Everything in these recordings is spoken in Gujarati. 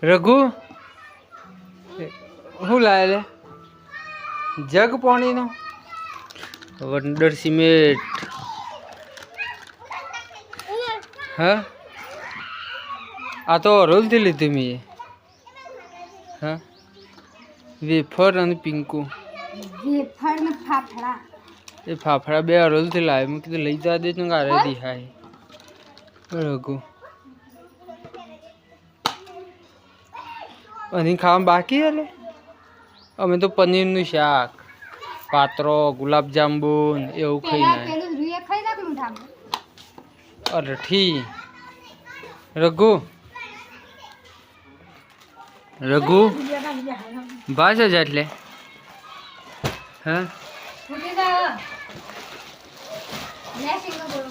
રઘુ શું લાવે લે જગ પાણીનો વંડર સિમેન્ટ હા આ તો અરોલથી લીધી મેં હા વેફર અને પિંકુ વેફર ને ફાફડા એ ફાફડા બે અરોલથી લાવે મેં કીધું લઈ જવા દે તો ગારે દિહાય રઘુ અને ખાવા બાકી એટલે અમે તો પનીરનું શાક પાત્રો ગુલાબજાંબુન એવું ખાઈ ના પેલું રૂએ ખાઈ નાખ મીઠામાં અરઠી રઘુ રઘુ ભાષ જ એટલે હા ફૂટી જા લે સિંગો બોલો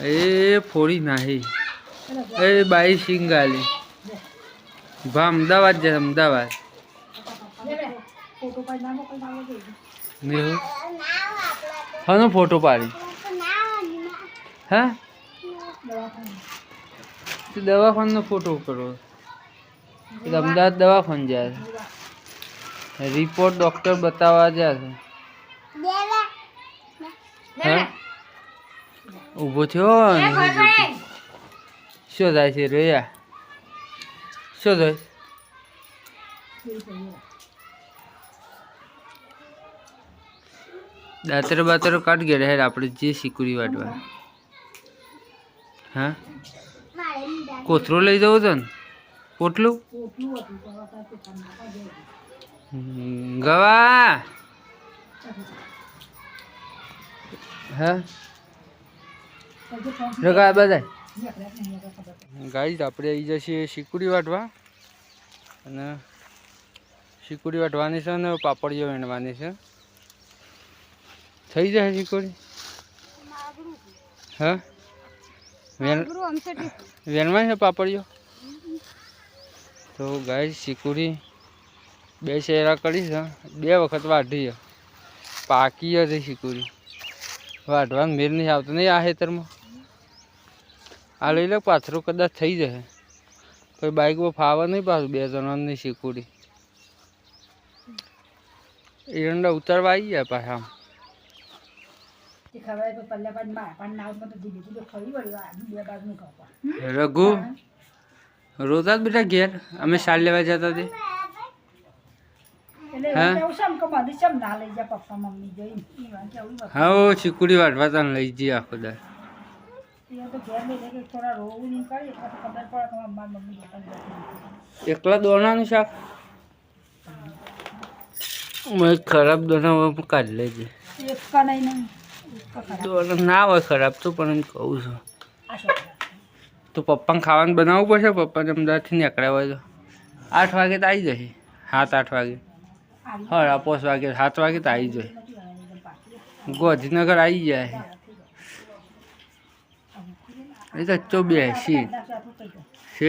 એ ફોડી નાહી એ બાઈ સિંગાલી ભા અમદાવાદ જાય અમદાવાદ ફોટો પાડ નાખો કોઈ નાખો દે મેહુ હાનો ફોટો પાડી હા દવાખાનો ફોટો કરો અમદાવાદ દવાખાન જાય રિપોર્ટ ડોક્ટર બતાવવા જાય હા ઊભો થયો શું થાય છે રોયા શું થાય દાતરો બાતરો કાઢ ગયા હેર આપણે જે શીકુરી વાટવા હા કોથરો લઈ જવો તો ને પોટલું ગવા હા રગા બધા ગાઈસ આપણે આવી જશે શીકુડી વાટવા અને શીકુડી વાટવાની છે ને પાપડીઓ વેણવાની છે થઈ જાય શીકુડી હા વેણવાની છે પાપડીઓ તો ગાઈસ શીકુડી બે શેરા કરી છે બે વખત વાઢી છે પાકી હતી શીકુડી વાઢવાનું મેળ નહીં આવતો નહીં આ ખેતરમાં આ લઈ લે પાથરું કદાચ થઈ જશે કોઈ બાઇકમાં ફાવે નહીં પાછું બે જણાની શીકુડી એરંડા ઉતારવા આવી જાય પાછા રઘુ રોતા જ બેટા ઘેર અમે સાલ લેવા જતા તે હા ચીકુડી વાટવા તને લઈ જઈએ આખો દાર એકલા દોણાનું શાક ખરાબ દોણા કાઢી લેજે દોણા ના હોય ખરાબ તો પણ એમ કહું છું તો પપ્પાને ખાવાનું બનાવવું પડશે પપ્પાને અમદાવાદથી નીકળ્યા હોય તો 8 વાગે તો આવી જશે 7-8 વાગે હા 5 વાગે 7 વાગે તો આવી જાય ગાંધીનગર આવી જાય એ તો 82 છે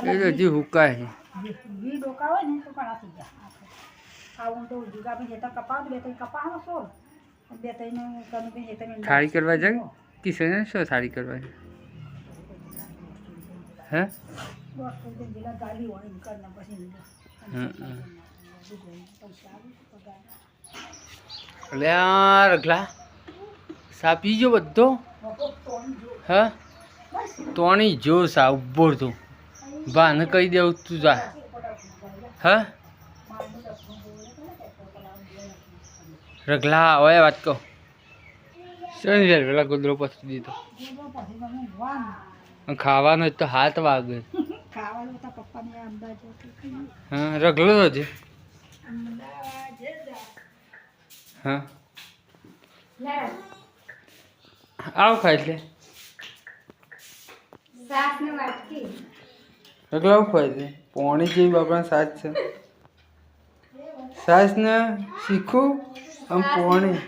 એ તો હજી હુકાય થાળી કરવા જાય કિશન શું થાળી કરવા જાય હે એટલે રગલા સા પીજો બધો હા તોણી જો સા ઉભો તું ભાને કહી દેવું તું જા હા રગલા હવે વાત કહો શનિ યાર પેલા ગોદરો પસી દીધો ખાવાનો તો 7 વાગે હા રગલો જ હા આવ ખાઈ લે રગલા ખાઈ લે પોણી જેવી બાપા સાસ છે સાસ ને શીખું આમ પોણી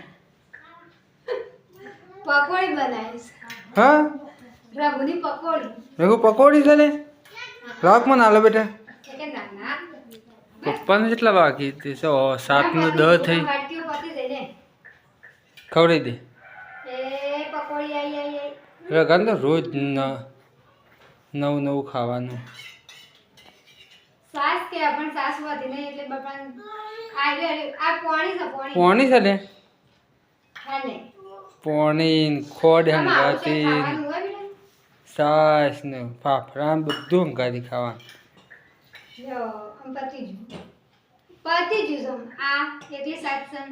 પકોડી બનાવીશ હા રઘુની પકોડી રઘુ પકોડી છે ને રાખ મને આલો બેટા પપ્પાને કેટલા બાકી 7 ને 10 થઈ ખવડાવી દે રગન તો રોજ નવું નવું ખાવાનું. સાસ કે પણ સાસ વધી નહીં એટલે બાપા આ પાણી છે પાણી પોણી છે ને હા ને પોણી ખોડ આમાં આવું છે હંગાતી ખાવાનું હોય બેટા સાસ ને ફાફડા ને બધું હંગાતી ખાવાનું. જો આમ પતી ગયું છે આ એટલી સાત સન